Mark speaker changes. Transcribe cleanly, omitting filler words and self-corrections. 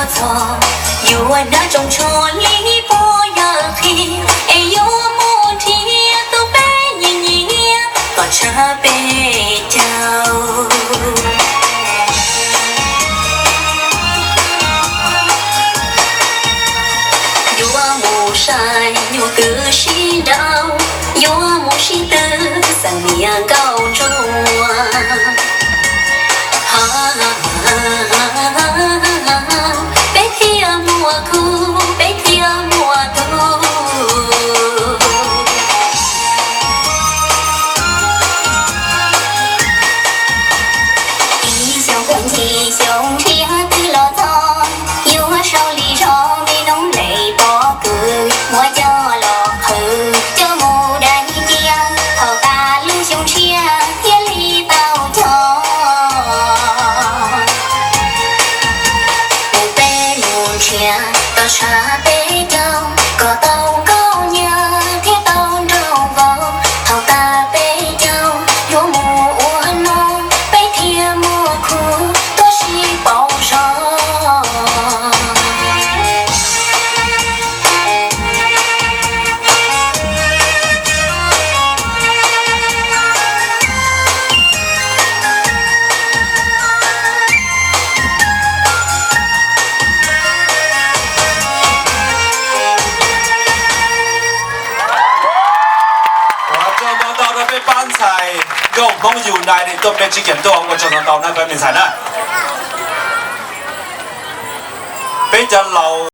Speaker 1: 错，有我那种处理不要听，哎有母天都被你念，我车被叫。有我母山有个西道，有我母西的三年高中啊。别提莫哭，别提莫哭。弟兄跟弟兄吃的老早，有我手里手没弄累包个，我叫老后叫牡丹江，好大路兄吃天里包头。到沙北角，个东高娘，天东中风，好大北角，有木窝弄，白天莫哭，多是报仇。
Speaker 2: 班菜用朋友来的都别去见到我就能到那边面菜呢，比较老。